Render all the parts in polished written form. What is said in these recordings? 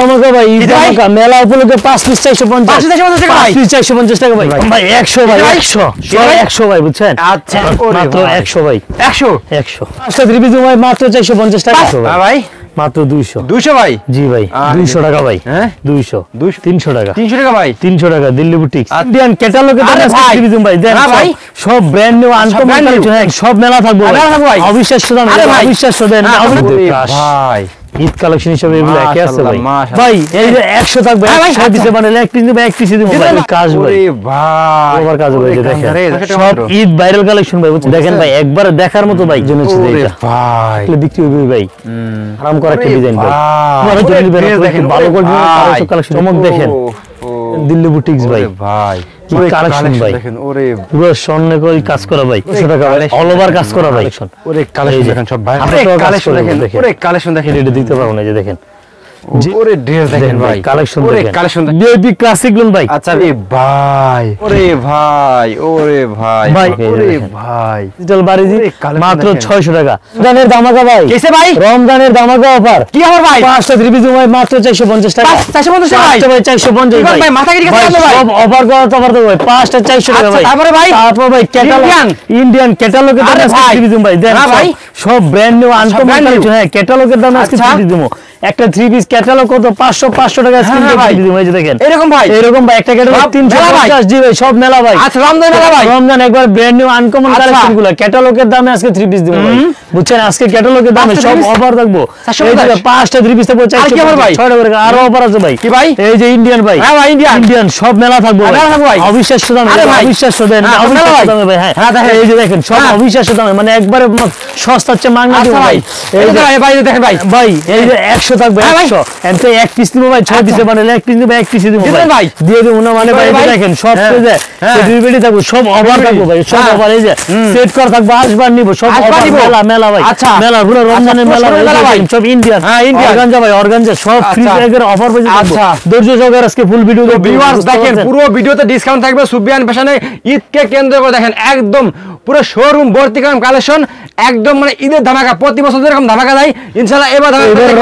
দামাকা ভাই, ঈদ দামাকা মেলা উপলক্ষে 5 পিস 450 টাকা ভাই, 5 পিস 450 টাকা ভাই, ভাই 100 ভাই, 100 100 ভাই বুঝছেন? আচ্ছা মাত্র 100 ভাই, 100 পাঁচটা থ্রি পিস ভাই মাত্র 450 টাকা ভাই, মাত্র 200 ভাই। জি ভাই 200 টাকা ভাই, হ্যাঁ 200 300 টাকা, 300 টাকা ভাই, 300 টাকা দিল্লি বুটিক্স ইন্ডিয়ান ক্যাটালগে দাম থ্রি পিস ভাই দেন ভাই, সব ব্র্যান্ড নিউ আনকমন কালেকশন, সব মেলা থাকবে ভাই, অবিশ্বাস্য দাম, অবিশ্বাস্য দেন ভাই। ঈদ কালেকশন হিসেবে এগুলো একে আছে ভাই, ভাই এই যে 100 থাকবে 100 দিতে মানে এক পিস দিবে, এক পিস দিবে ভাই, কাজ ভাই, ওরে ভাই ওভার কাজ ভাই, দেখেন সব ঈদ ভাইরাল কালেকশন ভাই, দেখেন ভাই একবার দেখার মতো ভাই, জন্য হচ্ছে এটা ভাই বিক্রি হবে ভাই, আরাম করা একটা ডিজাইন ভাই, মানে যদি দেখেন ভালো করে কালেকশন চমক দেখেন, দিল্লি বুটিক্স ভাই, ভাই কালেকশন ভাই, দেখেন ওরে পুরো স্বর্ণ করে কাজ করা ভাই, 100 টাকা অল ওভার কাজ করা ভাই, ওরে কালেকশন দেখেন সব ভাই, কালেকশন দেখেন, ওরে কালেকশন দেখেন, এটা দিতে পারবো না, যে দেখেন ওরে ড্রেস দেখেন ভাই, কালেকশন ওরে দেখেন, কালেকশন বেবি ক্লাসিক লোন ভাই, আচ্ছা ভাই, ওরে ভাই, ওরে ভাই, ওরে ভাই ডিজিটাল বাড়িজি মাত্র 600 টাকা, রমজানের দামাকা ভাই, কিসে ভাই রমজানের দামাকা অফার, কি অফার ভাই, পাঁচটা থ্রি পিস ভাই মাত্র 450 টাকা, 450 টাকা ভাই, 450 ভাই, মাথা কি কথা ভাই, সব অফার করা তো অফার তো ভাই, পাঁচটা 400 টাকা ভাই, তারপরে ভাই, তারপর ভাই ক্যাটালগ ইন্ডিয়ান ক্যাটালগের দাম থ্রি পিস ভাই দেন ভাই, সব ব্র্যান্ড নিউ আনকমন কালেকশন, হ্যাঁ ক্যাটালগের দাম আজকে থ্রি পিস দিমু, একটা থ্রি পিস ক্যাটালগ কত 500 টাকা স্ক্রিন ভাই দিমু, এই যে দেখেন এরকম ভাই একটা ক্যাটালগ 350 জি ভাই, সব মেলা ভাই, আচ্ছা রমজান মেলা ভাই, রমজান একবার ব্র্যান্ড নিউ আনকমন কালেকশন গুলো ক্যাটালগের দামে আজকে থ্রি পিস দিমু ভাই, বুঝছেন আজকে ক্যাটালগের দামে সব অফার থাকবো, এই যে পাঁচটা থ্রি পিস থাকবে 400 ভাই, 6 টাকা আরো অফার আছে ভাই, কি ভাই এই যে ইন্ডিয়ান ভাই, হ্যাঁ ভাই ইন্ডিয়ান সব মেলা থাকবো ভাই, অবিশ্বাস্য দামে, অবিশ্বাস্য দেন, অবিশ্বাস্য দামে ভাই, হ্যাঁ এই যে দেখেন সব অবিশ্বাস্য দামে, মানে একবারে সস্তা হচ্ছে মাংনা দিবো ভাই, এই যে ভাই দেখেন ভাই, ভাই এই যে 100 থাকবে 100 এন্ড এক পিস নিবো ভাই, 6 পিসে বানালে এক পিস নিবো, এক পিস দিবো ভাই দিয়ে দেবো না, মানে ভাই দেখেন সব পেজে ডেলিভারি থাকবে, সব অফার থাকবে ভাই, সব অফার, এই যে সেট করা থাকবে, আসবার নিবো সব অফার, মেলা ভাই, মেলা পুরো রমজানের মেলা ভাই, সব ইন্ডিয়ান অর্গানজা ভাই, অর্গানজা সব ফ্রি এর অফার পেয়ে যাচ্ছে, আচ্ছা ধৈর্য সহকারে আজকে ফুল ভিডিও ভিউয়ার্স দেখেন, পুরো ভিডিওতে ডিসকাউন্ট থাকবে সুবিয়ান ফ্যাশনে, ঈদকে কেন্দ্র করে দেখেন একদম পুরো শোরুম ভর্তি কালেকশন, একদম মানে ঈদের ধামাকা, প্রতি বছর এরকম ধামাকা দেয় ইনশাআল্লাহ, এবার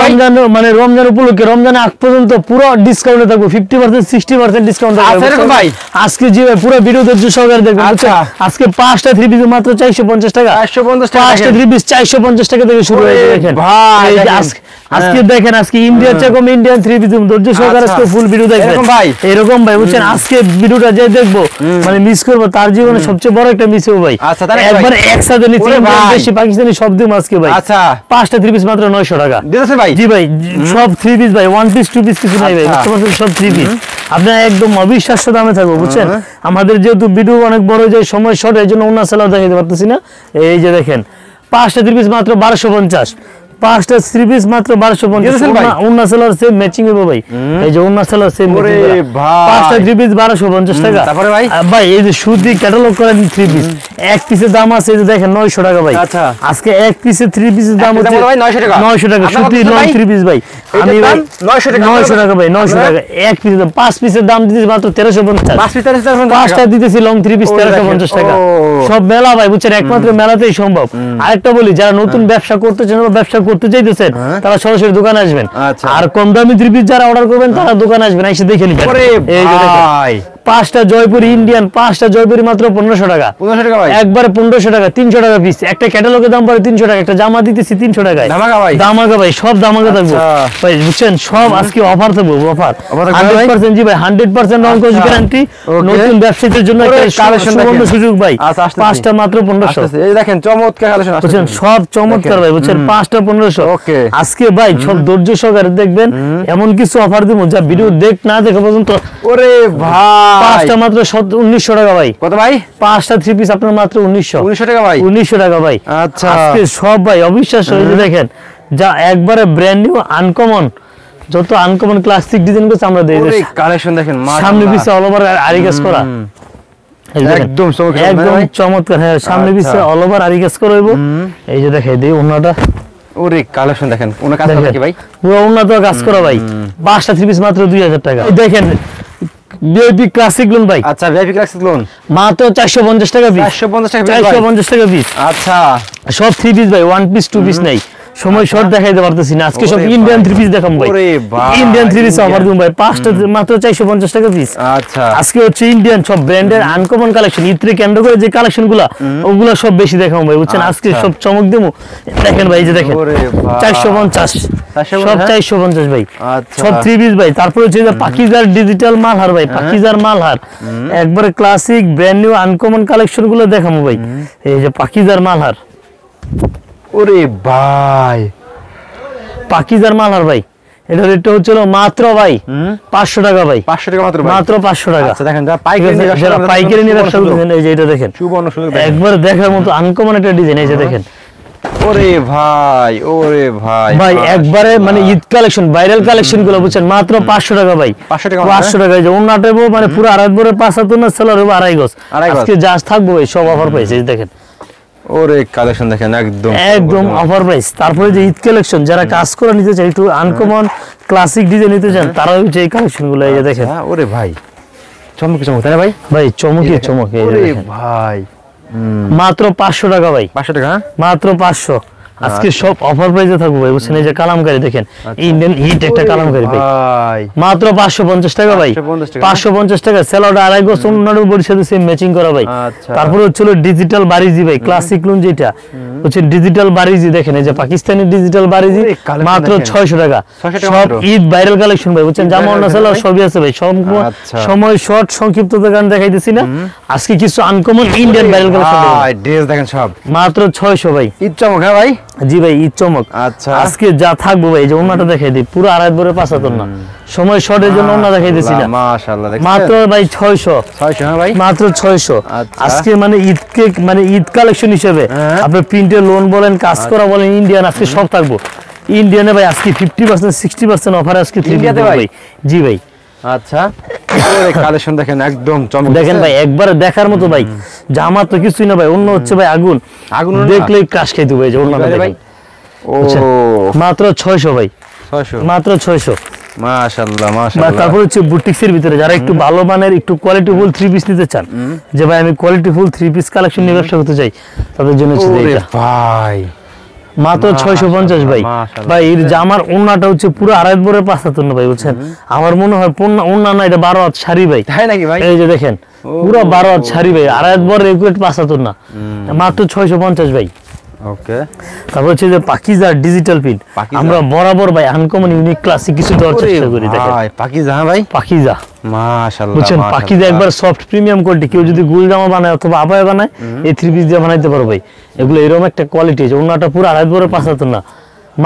রমজান মানে রমজান উপলক্ষে রমজান আগ পর্যন্ত পুরো ডিসকাউন্টে থাকবে, 50% 60% ডিসকাউন্ট থাকবে ভাই, আজকে যে পুরো ভিডিও ধৈর্য সহকারে দেখবেন, আচ্ছা আজকে পাঁচটা থ্রি পিস মাত্র 450 টাকা, 450 টাকা, পাঁচটা থ্রি পিস 450 টাকা থেকে শুরু হয়েছে, দেখেন ভাই আজকে দেখেন আজকে ইন্ডিয়ার চেয়ে কম ইন্ডিয়ান থ্রি পিস ধৈর্য সহকারে আজকে ফুল ভিডিও দেখবেন ভাই, এরকম ভাই বুঝছেন, আজকে ভিডিওটা যে দেখবো মানে মিস করবো, তার জীবনে সবচেয়ে বড় একটা মিস হবে ভাই, আচ্ছা একবার একসাথে নিচ্ছি দেশি পাকিস্তানি সব দিন আজকে ভাই, আচ্ছা পাঁচটা থ্রি পিস মাত্র 900 টাকা দিতেছে ভাই, জি ভাই সব থ্রি পিস ভাই, ওয়ান পিস টু পিস কিছু নাই ভাই, সব থ্রি পিস আপনার একদম অবিশ্বাস্য দামে থাকবে, বুঝছেন আমাদের যেহেতু ভিডিও অনেক বড় যায়, সময় শর্ট, এই জন্য অন্য সেলাও দেখাতে পারতেছি না, এই যে দেখেন পাঁচটা থ্রি পিস মাত্র 1250, পাঁচটা থ্রি পিস মাত্র 1250, অরুণাচলের সেম ম্যাচিং হবে ভাই, এই যে অরুণাচলের সেম ম্যাচিং, পাঁচটা থ্রি পিস 1250 টাকা, তারপরে ভাই ভাই এই যে সুদি ক্যাটালগ করেন থ্রি পিস, এক পিসের দাম আছে এই যে দেখেন 900 টাকা ভাই, আচ্ছা আজকে এক পিসের থ্রি পিসের দাম হচ্ছে ভাই 900 টাকা, 900 টাকা সুদি লং থ্রি পিস ভাই, আমি ভাই 900 টাকা ভাই, 900 টাকা এক পিসের দাম, পাঁচ পিসের দাম দিতেছি মাত্র 1350, পাঁচ পিস 1350, পাঁচটা দিতেছি লং থ্রি পিস 1350 টাকা, সব মেলা ভাই বুঝছেন, একমাত্র মেলাতেই সম্ভব। আরেকটা বলি, যারা নতুন ব্যবসা করতে চান বা ব্যবসা করতে চাইতেছেন তারা সরাসরি দোকানে আসবেন, আর কম দামি থ্রি পিস যারা অর্ডার করবেন তারা দোকানে আসবেন, এসে দেখে নিবেন, এই যে দেখেন পাঁচটা জয়পুরি ইন্ডিয়ান, পাঁচটা জয়পুরি মাত্র 1500 টাকা, 1500 টাকা ভাই, একবারে 1500 টাকা, 300 টাকা পিস, একটা ক্যাটালগের দাম পড়ে 300 টাকা, একটা জামা দিতেছি 300 টাকায়, দামাকা ভাই সব দামাকা থাকবে ভাই, বুঝছেন সব আজকে অফার থাকবে, অফার 100% জি ভাই, 100% নন কোজ গ্যারান্টি, নতুন ব্যবসায়ীদের জন্য একটা সুযোগ ভাই, পাঁচটা মাত্র 1500, এই দেখেন চমৎকার কালেকশন আসছে, বুঝছেন সব চমৎকার ভাই, বুঝছেন পাঁচটা 1500, ওকে আজকে ভাই সব ধৈর্য সহকারে দেখবেন, এমন কিছু অফার দিব যা ভিডিও দেখ না দেখা পর্যন্ত, ওরে ভাই পাঁচটা মাত্র 1900 টাকা ভাই, কত ভাই পাঁচটা থ্রি পিস আপনার মাত্র 1900 টাকা ভাই, 1900 টাকা ভাই, আচ্ছা আজকে সব ভাই অবিশ্বাস্য, এই যে দেখেন যা একবারে ব্র্যান্ড নিউ আনকমন, যত আনকমন ক্লাসিক ডিজাইন করছে আমরা দেই, এই কালেকশন দেখেন সামনে পিছে অল ওভার আরি কাজ করা, একদম চমৎকার, হ্যাঁ সামনে পিছে অল ওভার আরি কাজ করা হইব, এই যে দেখেন দেই ওন্নাটা, ওরে কালেকশন দেখেন ওনা কাজ করা কি ভাই, পুরো ওন্না তো কাজ করা ভাই, পাঁচটা থ্রি পিস মাত্র 2000 টাকা, দেখেন ভিআইপি ক্লাসিক লোন ভাই, আচ্ছা ভিআইপি ক্লাসিক লোন মাত্র 450 টাকা পিস, 450 টাকা পিস, আচ্ছা সব থ্রি পিস ভাই, ওয়ান পিস টু পিস নাই, সময় শর্ট দেখাইতে পারতেছি না, আজকে সব ইন্ডিয়ান থ্রি পিস দেখাম ভাই। ইন্ডিয়ান থ্রি পিস অফার দিন ভাই, 5টা মাত্র 450 টাকা পিস। আচ্ছা আজকে হচ্ছে ইন্ডিয়ান সব ব্র্যান্ডের আনকমন কালেকশন, ইত্রে কেন্দ্র করে যে কালেকশন গুলা ওগুলা সব বেশি দেখাম ভাই, বুঝছেন। আজকে সব চমক দেবো, দেখেন ভাই, এই যে দেখেন 450, সব 450 ভাই, সব থ্রি পিস ভাই। তারপর হচ্ছে যে পাকিজার ডিজিটাল মালহার ভাই, পাকিজার মালহার একবারে classic brand new uncommon collection গুলো দেখাবো ভাই। এই যে পাকিজার মালহার, ওরে ভাই পাকিজার মালহার ভাই, এটা রেটটা হচ্ছিল মাত্র ভাই 500 টাকা ভাই, 500 টাকা মাত্র ভাই, মাত্র 500 টাকা। আচ্ছা দেখেন যা পাইকারি নিয়ে ব্যবসা করতেছেন, এই যে এটা দেখেন সুবর্ণ সুযোগ, একবার দেখার মতো আনকমন একটা ডিজাইন, এই যে দেখেন। ওরে ভাই, ওরে ভাই ভাই একবারে মানে ঈদ কালেকশন, ভাইরাল কালেকশন গুলো, বুঝছেন, মাত্র 500 টাকা ভাই, 500 টাকা, 500 টাকা। এই যে ওন্নাটাবো মানে পুরো আড়াই বরে 75 না সেলার হবে 2.5 গজ, আজকে জাস্ট থাকবো ভাই, সব অফার প্রাইস, এই দেখেন। ওরে কালেকশন দেখেন একদম অফার প্রাইস। তারপরে যে ঈদ কালেকশন, যারা কাজ করে নিতে চায়, একটু আনকমন ক্লাসিক ডিজাইন নিতে চান, তারা হচ্ছে এই কালেকশন গুলো, এই যে দেখেন। ওরে ভাই চমক চমক, তাই না ভাই? ভাই চমকে চমক, এই যে ওরে দেখেন ভাই মাত্র 500 টাকা ভাই, 500 টাকা, মাত্র 500। আজকে সব অফার প্রাইসে থাকবো ভাই, বুঝছেন। এই যে কালামকারী দেখেন, ইন্ডিয়ান হিট একটা কালামকারী ভাই, মাত্র 550 টাকা ভাই, 550 টাকা। সেলাউট 2.5 গজ অন্যান্য বডির সাথে সেম ম্যাচিং করা ভাই। তারপরে হচ্ছিল ডিজিটাল বারিজি ভাই, ক্লাসিক লুন যেটা হচ্ছে ডিজিটাল বারিজি, দেখেন এই যে পাকিস্তানি ডিজিটাল বারিজি, মাত্র 600 টাকা। সব ঈদ ভাইরাল কালেকশন ভাই, বুঝছেন। জামা ওন্না সেলার সবই আছে ভাই, সব সময় শর্ট সংক্ষিপ্ততার কারণে দেখাইতেছি না, আজকে কিছু আনকমন ইন্ডিয়ান ভাইরাল কালেকশন ভাই, ড্রেস দেখেন সব মাত্র 600 ভাই। ঈদ চমক, হ্যাঁ ভাই, জি ভাই ঈদ চমক। আচ্ছা আজকে যা থাকবো ভাই, যে ওন্নাটা দেখাই দিই, পুরো আড়াই বরে 75 না, সময় শর্টের জন্য ওন্না দেখাই দিছি না, মাশাআল্লাহ দেখেন মাত্র ভাই 600, হ্যাঁ ভাই, মাত্র 600। আজকে মানে ঈদকে মানে ঈদ কালেকশন হিসেবে আপনি প্রিন্টের লোন বলেন, কাজ করা বলেন, ইন্ডিয়ান আজকে সব থাকবো। ইন্ডিয়ানে ভাই আজকে 50% 60% অফার আজকে ইন্ডিয়াতে ভাই। জি ভাই। আচ্ছা ওরে কালেকশন দেখেন একদম চমক, দেখেন ভাই একবার দেখার মতো ভাই, জামা তো কিছুই না ভাই, অন্য হচ্ছে ভাই আগুন, আগুন দেখলেই ক্রাশ খাইতে ভাই, যে অন্য ভাই। ও মাত্র 600 ভাই, 600, মাত্র 600, মাশাআল্লাহ মাশাআল্লাহ। তারপর হচ্ছে বুটিক্সের ভিতরে যারা একটু ভালো মানের একটু কোয়ালিটিফুল থ্রি পিস নিতে চান, যে ভাই আমি কোয়ালিটিফুল থ্রি পিস কালেকশন নিয়ে ব্যবসা করতে চাই, তাদের জন্য হচ্ছে এটা ভাই মাত্র 650 ভাই। ভাই এর জামার ওন্নাটা হচ্ছে পুরো আড়াই বরে 75 ভাই, বুঝছেন। আমার মনে হয় ওন্না না, এটা 12 হাত শাড়ি ভাই, তাই নাকি ভাই? এই যে দেখেন পুরো 12 হাত শাড়ি ভাই, আড়াই বরে রেগুলেট 75 না, মাত্র 650 ভাই। ওকে, তারপর হচ্ছে যে পাকিজা ডিজিটাল প্রিন্ট, আমরা বরাবর ভাই আনকমন ইউনিক ক্লাসিক কিছু দেওয়ার চেষ্টা করি। দেখেন ভাই পাকিজা, হ্যাঁ ভাই পাকিজা, মাশাআল্লাহ, বুঝছেন। পাকিজা একবার সফট প্রিমিয়াম কোয়ালিটি, কেউ যদি গুল জামা বানায় অথবা আবায়া বানায়, এই থ্রি পিস দিয়ে বানাইতে পারো ভাই। এগুলো এরকম একটা কোয়ালিটি, ওন্নাটা পুরো আড়াই বরে 75 না,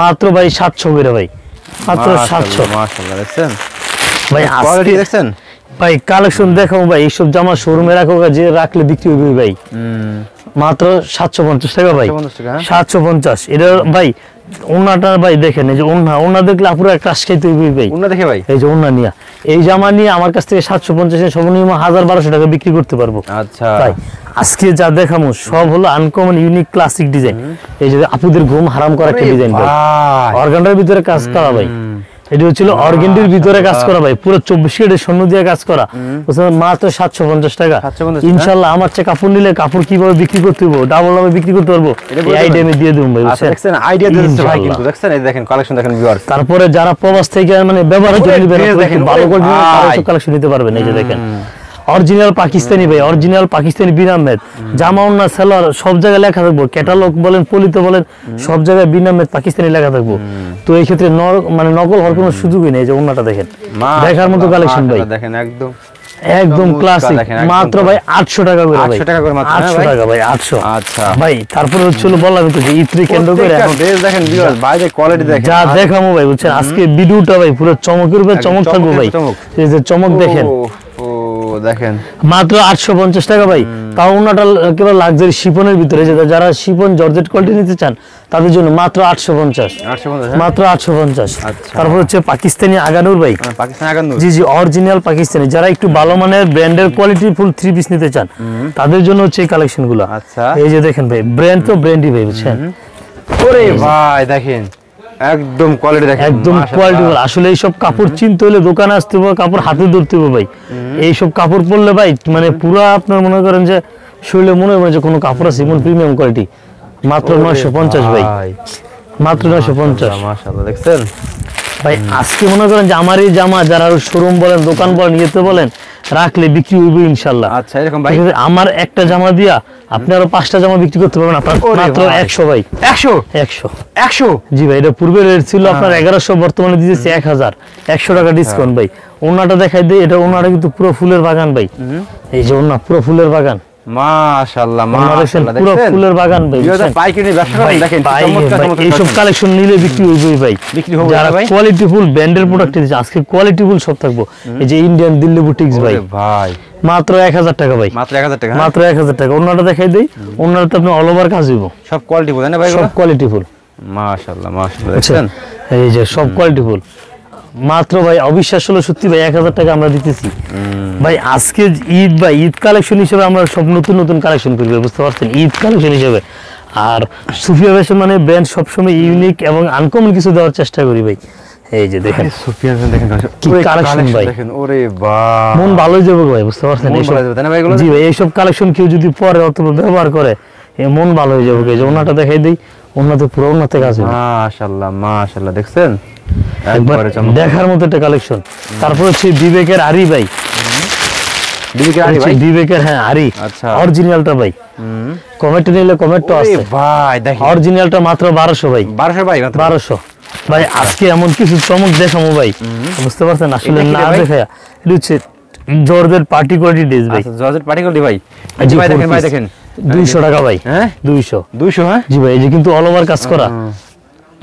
মাত্র ভাই 700 করে ভাই, মাত্র 700। মাশাআল্লাহ দেখছেন ভাই কোয়ালিটি দেখছেন ভাই, কালেকশন দেখাও ভাই, এইসব জামা শোরুমে রাখো, যে রাখলে বিক্রি হবে ভাই, মাত্র 750 টাকা ভাই, 750। এটা ভাই ওন্নাটা ভাই দেখেন, এই যে ওন্না দেখলে পুরো একটা খাইতে হবে ভাই, ওন্না দেখে ভাই, এই যে ওন্না নিয়ে এই জামা নিয়ে আমার কাছ থেকে 750 এর সর্বনিম্ন 1000-1200 টাকা বিক্রি করতে পারবো। আচ্ছা ভাই আজকে যা দেখামু সব হলো আনকমন ইউনিক ক্লাসিক ডিজাইন, এই যে আপুদের ঘুম হারাম করা একটা ডিজাইন ভাই, অর্গানটার ভিতরে কাজ করা ভাই, এটা হচ্ছিল অর্গেন্ডির ভিতরে কাজ করা ভাই, পুরো 24 ক্যারেটের স্বর্ণ দিয়ে কাজ করা, মাত্র 750 টাকা। ইনশাআল্লাহ আমার চেয়ে কাপড় নিলে কাপড় কিভাবে বিক্রি করতে হবে, ডাবল দামে বিক্রি করতে পারবো, এই আইডিয়া আমি দিয়ে দেব ভাই, দেখছেন আইডিয়া দিয়েছে ভাই, কিন্তু দেখছেন এই দেখেন কালেকশন দেখেন ভিউয়ার্স। তারপরে যারা প্রবাস থেকে মানে ব্যবহারের জন্য নেবেন, ভালো কোয়ালিটির কালেকশন নিতে পারবেন। এই যে দেখেন অরিজিনাল পাকিস্তানি ভাই, অরিজিনাল পাকিস্তানি বিনামেদ জামা ওন্না সেলার সব জায়গায় লেখা থাকবো, ক্যাটালগ বলেন পলিত বলেন সব জায়গায় বিনামেদ পাকিস্তানি লেখা থাকবো। তো এই ক্ষেত্রে মানে নকল হওয়ার কোনো সুযোগই নেই। যে ওন্নাটা দেখেন, দেখার মতো কালেকশন ভাই, দেখেন একদম একদম ক্লাসিক, মাত্র ভাই 800 টাকা করে, 800 টাকা করে, মাত্র 800 টাকা ভাই, 800। আচ্ছা ভাই, তারপরে হচ্ছিল বললাম তো যে ইত্রি কেন্দ্র করে এখন বেশ দেখেন ভিউয়ার্স, বাইরে কোয়ালিটি দেখেন, যা দেখামু ভাই, বুঝছেন। আজকে ভিডিওটা ভাই পুরো চমকের উপরে চমক থাকবো ভাই, এই যে চমক দেখেন, দেখেন মাত্র 850 টাকা ভাই। তাও ওন্নাটা একেবারে লাক্সারি শিপনের ভিতরে, যারা শিপন জর্জেট কোয়ালিটি নিতে চান তাদের জন্য মাত্র 850, মাত্র 850। তারপর হচ্ছে পাকিস্তানি আগানুর ভাই, পাকিস্তানি আগানুর, জি জি অরিজিনাল পাকিস্তানি, যারা একটু ভালো মানের ব্র্যান্ডের কোয়ালিটি ফুল থ্রি পিস নিতে চান তাদের জন্য হচ্ছে এই কালেকশন গুলো। আচ্ছা এই যে দেখেন ভাই, ব্র্যান্ড তো ব্র্যান্ডই ভাই, বুঝছেন। ওরে ভাই দেখেন একদম কোয়ালিটি দেখেন, একদম কোয়ালিটি। আসলে এই সব কাপড় চিনতে হলে দোকানে আসতে হবে, কাপড় হাতে ধরতে হবে ভাই। এই সব কাপড় পরলে ভাই মানে পুরো আপনার মনে করেন যে শরীরে মনে হয় যে কোনো কাপড় আছে, এমন প্রিমিয়াম কোয়ালিটি, মাত্র 950 ভাই, মাত্র 950। মাশাআল্লাহ দেখছেন ভাই আজকে মনে করেন যে আমার এই জামা যারা শোরুম বলেন দোকান বলেন ইয়েতে বলেন রাখলে বিক্রি হবে ইনশাআল্লাহ। আচ্ছা এরকম ভাই আমার একটা জামা দিয়া আপনি আরো 5টা জামা বিক্রি করতে পারবেন আপনার মাত্র 100 ভাই। 100 জি ভাই, এটা পূর্বে রেট ছিল আপনার 1100, বর্তমানে দিতেছি 1000, 100 টাকা ডিসকাউন্ট ভাই। ওন্নাটা দেখাই দেই, এটা ওন্নাটা কিন্তু পুরো ফুলের বাগান ভাই। এই যে ওন্না পুরো ফুলের বাগান, মাশাআল্লাহ মাশাআল্লাহ পুরো দেখছেন ফুলের বাগান ভাই। পাইকারি ব্যবসা করেন দেখেন চমৎকার চমৎকার এই সব কালেকশন নিলে বিক্রি হইবে ভাই, বিক্রি হবে যারা ভাই। কোয়ালিটি ফুল ব্র্যান্ডের প্রোডাক্ট দিচ্ছে আজকে কোয়ালিটি ফুল সব থাকবো। এই যে ইন্ডিয়ান দিল্লি বুটিক্স ভাই, ভাই মাত্র 1000 টাকা ভাই, মাত্র 1000 টাকা মাত্র 1000 টাকা। ওন্নাটা দেখাই দেই, ওন্নাটা আপনি অল ওভার কাজ হইব, সব কোয়ালিটি বলেন না ভাই, সব কোয়ালিটি ফুল। মাশাআল্লাহ মাশাআল্লাহ দেখছেন এই যে সব কোয়ালিটি ফুল মাত্র ভাই অবিশ্বাস হলো সত্যি ভাই 1000 টাকা আমরা দিতেছি ভাই। আজকে ঈদ ভাই, ঈদ কালেকশন হিসেবে আমরা সব নতুন নতুন কালেকশন করবো, বুঝতে পারছেন, ঈদ কালেকশন হিসেবে। আর সুফিয়া ফ্যাশন মানে ব্র্যান্ড সবসময় ইউনিক এবং আনকমন কিছু দেওয়ার চেষ্টা করি ভাই। এই যে দেখেন সুফিয়া দেখেন কি কালেকশন ভাই, দেখেন ওরে বাহ মন ভালোই যাবে ভাই, বুঝতে পারছেন। এইসব জি ভাই, এইসব কালেকশন কেউ যদি পরে অথবা ব্যবহার করে মন ভালো হয়ে যাবে। এই যে ওনাটা দেখাই দেই, ওনাতে পুরো ওনাতে কাজ হবে মাশাআল্লাহ মাশাআল্লাহ দেখছেন একবার দেখার মতো একটা কালেকশন। তারপর হচ্ছে বিবেকের আরি ভাই, বিবেকের আরি ভাই, বিবেকের হ্যাঁ আরি, আচ্ছা অরিজিনালটা ভাই। কমেন্ট নিলে কমেন্টও আছে ভাই, দেখেন অরিজিনালটা মাত্র 1200 ভাই, 1200 ভাই, 1200 ভাই। আজকে এমন কিছু চমক দেখাবো ভাই, বুঝতে পারছেন, আসলে না দেখায়া। এটা হচ্ছে জর্জেট পার্টি কোয়ালিটি ড্রেস ভাই, আচ্ছা জর্জেট পার্টি কোয়ালিটি ভাই। জি ভাই দেখেন ভাই, দেখেন 200 টাকা ভাই, হ্যাঁ 200 হ্যাঁ জি ভাই। এই যে কিন্তু অল ওভার কাজ করা,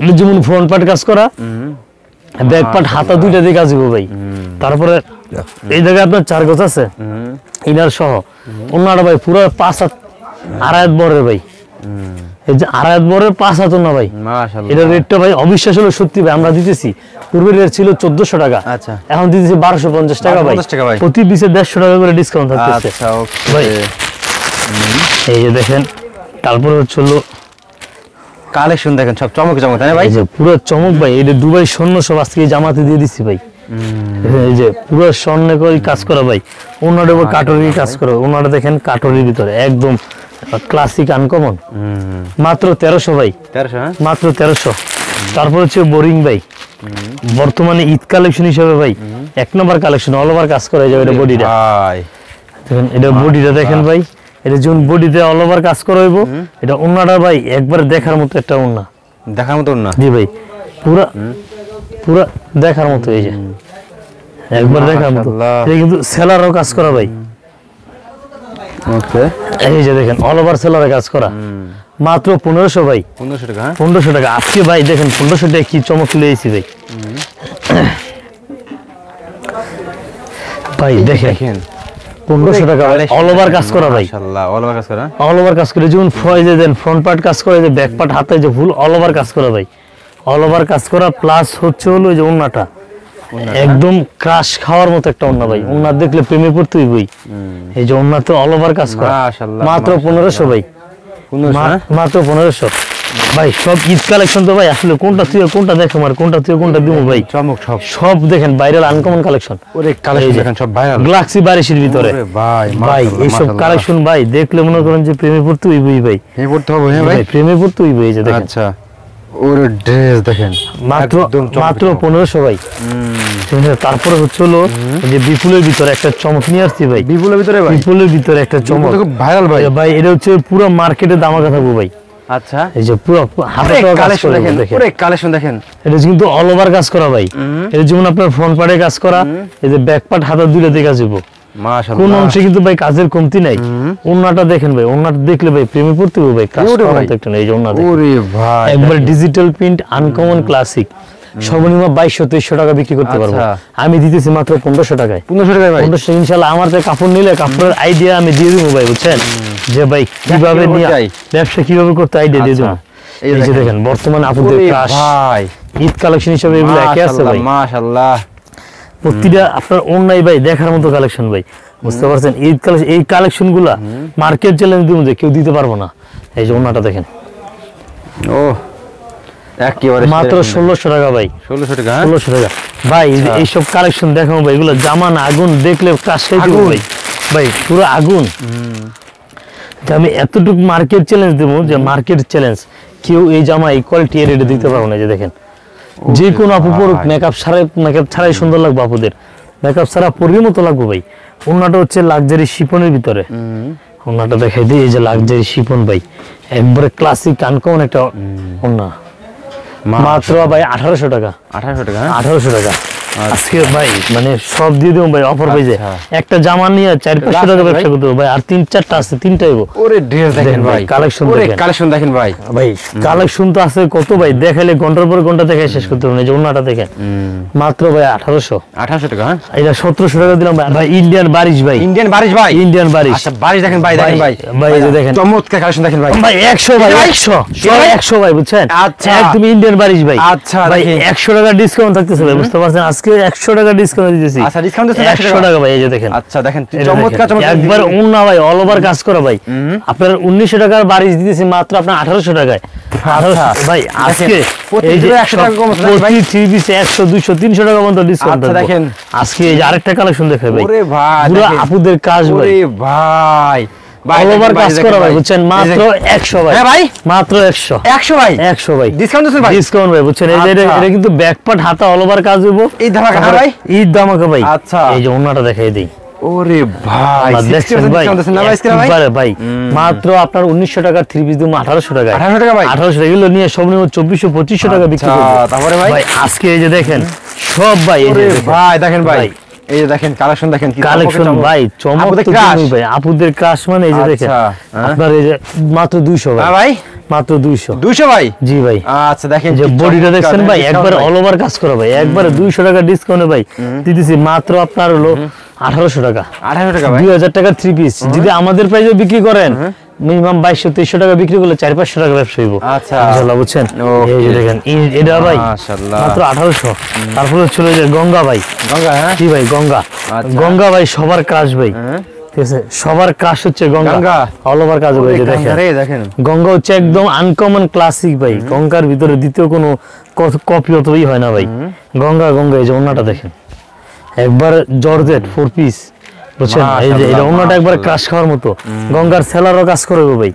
এটা যেমন ফ্রন্ট পার্ট কাজ করা, ব্যাক পার্ট হাতা দুইটা দিয়ে কাজ হবে ভাই। তারপরে এই জায়গায় আপনার 4 গজ আছে ইনার সহ। ওনাটা ভাই পুরো 5 হাত আড়াই বরের ভাই, এই যে আড়াই বরের 5 হাত না ভাই, মাশাআল্লাহ। এটা রেটটা ভাই অবিশ্বাস হলো সত্যি ভাই, আমরা দিতেছি পূর্বের রেট ছিল 1400 টাকা, আচ্ছা এখন দিতেছি 1250 টাকা ভাই। প্রতি পিসে 150 টাকা করে ডিসকাউন্ট থাকতেছে। আচ্ছা ওকে ভাই এই যে দেখেন, তারপরে হলো কালেকশন দেখেন সব চমক চমক, তাই না ভাই? এই যে পুরো চমক ভাই, এটা দুবাই স্বর্ণ সব আজকে জামাতে দিয়ে দিছি ভাই। এই যে পুরো স্বর্ণ করে কাজ করা ভাই, ওনার উপর কাটরি কাজ করা, ওনারা দেখেন কাটরির ভিতরে একদম ক্লাসিক আনকমন, মাত্র 1300 ভাই, 1300 হ্যাঁ মাত্র 1300। তারপর হচ্ছে বোরিং ভাই, বর্তমানে ঈদ কালেকশন হিসেবে ভাই 1 নম্বর কালেকশন, অল ওভার কাজ করা যাবে। এটা বডিটা ভাই দেখেন, এটা বডিটা দেখেন ভাই, এটা যখন বডিতে অল ওভার কাজ করা হইব, এটা ওন্নাটা ভাই একবার দেখার মতো একটা ওন্না, দেখার মতো না জি ভাই, পুরা পুরা দেখার মতো। এই যে একবার দেখার মতো, এটা কিন্তু সেলারও কাজ করা ভাই। ওকে এই যে দেখেন অল ওভার সেলারে কাজ করা, মাত্র 1500 ভাই, 1500 টাকা 1500 টাকা। আজকে ভাই দেখেন 1500 টাকা কি চমক লেগেছি ভাই। ভাই দেখেন 1500 টাকা অল ওভার কাজ করা ভাই, মাশাআল্লাহ অল ওভার কাজ করা, অল ওভার কাজ করে। যেমন ফয়েজে দেন ফ্রন্ট পার্ট কাজ করে, যে ব্যাক পার্ট হাতে যে ফুল অল ওভার কাজ করা ভাই, অল ওভার কাজ করা প্লাস হচ্ছে হলো যে ওন্নাটা একদম ক্রাশ খাওয়ার মতো একটা ওন্না ভাই, ওন্না দেখলে প্রেমে পড়তে হইবই। এই যে ওন্নাতে অল ওভার কাজ করা, মাশাআল্লাহ মাত্র 1500 ভাই, 1500 মাত্র 1500 ভাই। সব ঈদ কালেকশন তো ভাই, আসলে কোনটা তুই কোনটা দেখো আর কোনটা তুই কোনটা দিমু ভাই, চমক সব সব দেখেন ভাইরাল আনকমন কালেকশন। ওরে কালেকশন দেখেন সব ভাইরাল, গ্লাক্সি বারিশের ভিতরে ভাই ভাই। এইসব কালেকশন ভাই দেখলে মনে করেন যে প্রেমে পড়তে হইবই ভাই, এই পড়তে হবে হ্যাঁ ভাই, প্রেমে পড়তে হইবই। এই যে দেখেন আচ্ছা ওরে ড্রেস দেখেন মাত্র 1500 ভাই। তারপরে হচ্ছে হলো যে বিপুলের ভিতরে একটা চমক নিয়ে আসছি ভাই, বিপুলের ভিতরে ভাই, বিপুলের ভিতরে একটা চমক খুব ভাইরাল ভাই। ভাই এটা হচ্ছে পুরো মার্কেটে দামাকা থাকবো ভাই। আচ্ছা এই যে পুরো হাতে কালেকশন দেখেন, পুরো কালেকশন দেখেন, এটা কিন্তু অল ওভার কাজ করা ভাই। এটা যেমন আপনার ফ্রন্ট পার্টে কাজ করা, এই যে ব্যাক পার্ট হাতে দুইটাতে কাজ হইব, মাশাআল্লাহ। কোন অংশে কিন্তু ভাই কাজের কমতি নাই। ওন্নাটা দেখেন ভাই, ওন্নাটা দেখলে ভাই প্রেমে পড়তে হবে ভাই, কাজ করার মতো একটা এই যে ওন্না দেখেন, ওরে ভাই একবার ডিজিটাল প্রিন্ট আনকমন ক্লাসিক, সর্বনিম্ন 2200-2300 টাকা বিক্রি করতে পারবো, আমি দিতেছি মাত্র 1500 টাকায়। 1500 টাকা ভাই, 1500 ইনশাআল্লাহ। আমার থেকে কাপড় নিলে কাপড়ের আইডিয়া আমি দিয়ে দেবো ভাই, বুঝছেন, যে ভাই কিভাবে নিয়ে ব্যবসা কিভাবে করতে আইডিয়া দিয়ে দেবো। এই যে দেখেন বর্তমানে আপুদের ক্রাশ ভাই ঈদ কালেকশন হিসেবে এগুলো একে আছে ভাই, মাশাআল্লাহ। প্রতিটা আপনার অনলাইন ভাই দেখার মতো কালেকশন ভাই, বুঝতে পারছেন। ঈদ কালেকশন, এই কালেকশন গুলা মার্কেট চ্যালেঞ্জ দিব যে কেউ দিতে পারবো না। এই যে ওন্নাটা দেখেন, ও একেবারে মাত্র 1600 টাকা ভাই, 1600 টাকা 1600 টাকা ভাই। এইসব কালেকশন দেখাবো ভাই, এগুলো জামান আগুন দেখলে ক্রাশ খেয়ে দিব ভাই, ভাই পুরো আগুন। আমি এতটুকু মার্কেট চ্যালেঞ্জ দেবো যে মার্কেট চ্যালেঞ্জ কেউ এই জামা এই কোয়ালিটি রেটে দিতে পারবো না। যে দেখেন যে কোনো আপু পরুক মেকআপ ছাড়াই সুন্দর লাগবে আপুদের, মেকআপ ছাড়া পরির মতো লাগবে ভাই। ওন্নাটা হচ্ছে লাক্সারি শিপনের ভিতরে, ওন্নাটা দেখাই দিই, এই যে লাক্সারি শিপন ভাই, একবারে ক্লাসিক আনকমন একটা ওন্না, মাত্র ভাই 1800 টাকা। 1800 টাকা? 1800 টাকা আজকে ভাই, মানে সব দিয়ে দেবো ভাই অফার পেয়ে যায়। একটা জামা নিয়ে 400-500 টাকা ব্যবসা করতে হবে ভাই, আর 3-4টা আছে, 3টাই ওরে ড্রেস দেখেন ভাই, কালেকশন দেখেন, কালেকশন দেখেন ভাই, ভাই কালেকশন তো আছে কত ভাই, দেখাইলে ঘন্টার পর ঘন্টা দেখে শেষ করতে হবে না। যে ওন্নাটা দেখেন মাত্র ভাই 1800 টাকা। এটা 1700 টাকা দিলাম ভাই। ভাই ইন্ডিয়ান বারিশ ভাই, ইন্ডিয়ান বারিশ ভাই, ইন্ডিয়ান বারিশ। আচ্ছা বারিশ দেখেন ভাই, দেখেন ভাই, ভাই এই যে দেখেন চমৎকার কালেকশন দেখেন ভাই। ভাই 100 ভাই, 100 ভাই বুঝছেন, আচ্ছা একদম ইন্ডিয়ান বারিশ ভাই। আচ্ছা ভাই দেখেন 100 টাকা ডিসকাউন্ট থাকতেছে ভাই, বুঝতে পারছেন, আজকে 100 টাকা ডিসকাউন্ট দিতেছি। আচ্ছা ডিসকাউন্ট দিচ্ছেন 100 টাকা ভাই, এই যে দেখেন। আচ্ছা দেখেন এই যে চমৎকার দেখেন, চমৎকার একবার ওন্না ভাই অল ওভার কাজ করা ভাই। আপনার 1900 টাকার বারিশ দিতেছি মাত্র আপনার 1800 টাকায়। 1800 ভাই আজকে এই যে 100 টাকা কম আছে ভাই, প্রতি 3 পিসে 100 200 300 টাকা পর্যন্ত ডিসকাউন্ট আচ্ছা দেখেন আজকে। এই যে আরেকটা কালেকশন দেখে ভাই, ওরে ভাই পুরো দেখেন, আপুদের কাজ ভাই, ওরে ভাই অল ওভার কাজ করা ভাই, বুঝছেন, মাত্র 100 ভাই। হ্যাঁ ভাই মাত্র 100 ভাই, 100 ভাই ডিসকাউন্ট দিচ্ছেন ভাই, ডিসকাউন্ট ভাই, বুঝছেন। এই যে আচ্ছা। এটা কিন্তু ব্যাকপার্ট হাতা অল ওভার কাজ হইবো, ঈদ ধামাকা না ভাই, ঈদ ধামাকা ভাই। আচ্ছা এই যে ওন্নাটা দেখাই দেই, ওরে ভাই দেখছেন ভাই, ডিসকাউন্ট দিচ্ছেন না ভাই আজকে ভাই? একবারে ভাই মাত্র আপনার 1900 টাকার 3 পিস দিমু 1800 টাকায়। 1800 টাকা ভাই, 1800 এগুলো নিয়ে সর্বনিম্ন 2400-2500 টাকা বিক্রি করব। তারপরে ভাই আজকে এই যে দেখেন সব ভাই, এই যে ওরে দেখেন ভাই দেখেন ভাই, এই যে দেখেন কালেকশন দেখেন কি কালেকশন ভাই, চমক আপুদের তো crush। জানোই ভাই, আপুদের ক্রাশ মানে এই যে দেখেন আচ্ছা, হ্যাঁ। আপনার এই যে মাত্র 200 হ্যাঁ ভাই, ভাই মাত্র 200। 200 ভাই, জি ভাই। আচ্ছা দেখেন যে কি বডিটা চমৎকার, দেখছেন ভাই, discount একবার ভাই। অল ওভার কাজ করা ভাই, একবারে 200 টাকা ডিসকাউন্টে ভাই দিতেছি মাত্র আপনার হলো 1800 টাকা। 1800 টাকা ভাই, 2000 টাকার 3 পিস যদি আমাদের প্রাইসে বিক্রি করেন মিনিমাম 2200-2300 টাকা বিক্রি করলে 400-500 টাকা ব্যবসা হইব আচ্ছা ইনশাআল্লাহ, বুঝছেন। ওকে। এই যে দেখেন এটা ভাই মাশাআল্লাহ মাত্র 1800। তারপরে ছিল যে গঙ্গা ভাই, গঙ্গা, হ্যাঁ কি ভাই গঙ্গা, আচ্ছা। গঙ্গা ভাই সবার ক্রাশ ভাই, হ্যাঁ। ঠিক আছে, সবার ক্রাশ হচ্ছে গঙ্গা, গঙ্গা। অল ওভার কাজ ভাই। যে দেখেন গঙ্গা রে দেখেন, গঙ্গা হচ্ছে একদম আনকমন ক্লাসিক ভাই, গঙ্গার ভিতরে দ্বিতীয় কোনো কপি অতই হয় না ভাই। গঙ্গা এই যে ওন্নাটা দেখেন, একবার জর্জেট 4 পিস, বুঝছেন। এই যে এটা ওন্নাটা একবার ক্রাশ খাওয়ার মতো। গঙ্গার সেলারও কাজ করবে ভাই,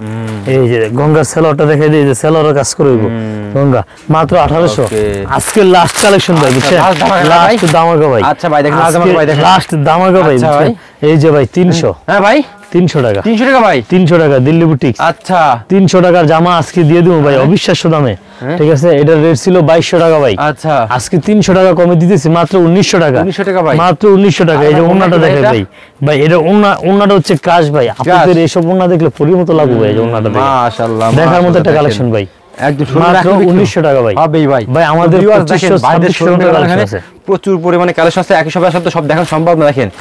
এই যে গঙ্গার সেলারটা দেখাই দিই, যে সেলারও কাজ করবে গঙ্গা, মাত্র 1800। ওকে। আজকে লাস্ট কালেকশন ভাই, বুঝছেন, last ধামাকা ভাই। লাস্ট দামাকা ভাই। আচ্ছা ভাই দেখেন, last ধামাকা ভাই দেখেন। লাস্ট দামাকা ভাই, আচ্ছা বুঝছেন। এই যে ভাই 300, হ্যাঁ ভাই 300 টাকা, 300 টাকা ভাই, 300 টাকা দিল্লি বুটিক। আচ্ছা 300 টাকার জামা আজকে দিয়ে দেবো ভাই অবিশ্বাস্য দামে, ঠিক আছে। এটার রেট ছিল 2200 টাকা ভাই, আচ্ছা আজকে 300 টাকা কমে দিতেছি মাত্র 1900 টাকা। 1900 টাকা ভাই, মাত্র 1900 টাকা। এই যে ওন্নাটা দেখেন ভাই, ভাই এটা ওন্নাটা হচ্ছে ক্রাশ ভাই, আপনাদের এইসব ওন্না দেখলে পরির মতো লাগবে ভাই। এই যে ওন্নাটা দেখেন, মাশাআল্লাহ দেখার মতো একটা দেখেন। কালেকশন ভাই, একদম মাত্র 1900 টাকা ভাই। হবেই ভাই, ভাই আমাদের তো viewers দেখেন, 2500 বাইরের 2600 শোরুম টাকা এখানে কালেকশন আছে। প্রচুর পরিমাণে কালেকশন আছে, একই সবার সাথে সব দেখানো সম্ভব না। দেখেন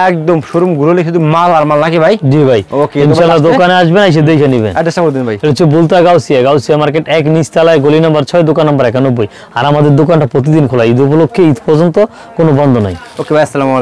একদম শোরুম ঘুরলে শুধু মাল আর মাল নাকি ভাই? জি ভাই, ওকে, ইনশাআল্লাহ দোকানে আসবেন, এসে দেখে নেবেন। অ্যাড্রেসটা বলে দিন ভাই। এটা হচ্ছে বুলতা গাউসিয়া মার্কেট 1 নিচতলায়, গলি নাম্বার 6, দোকান নাম্বার 91। আর আমাদের দোকানটা প্রতিদিন খোলা, ঈদ উপলক্ষে ঈদ পর্যন্ত কোনো বন্ধ নাই। ওকে ভাই, আসসালামু আলাইকুম।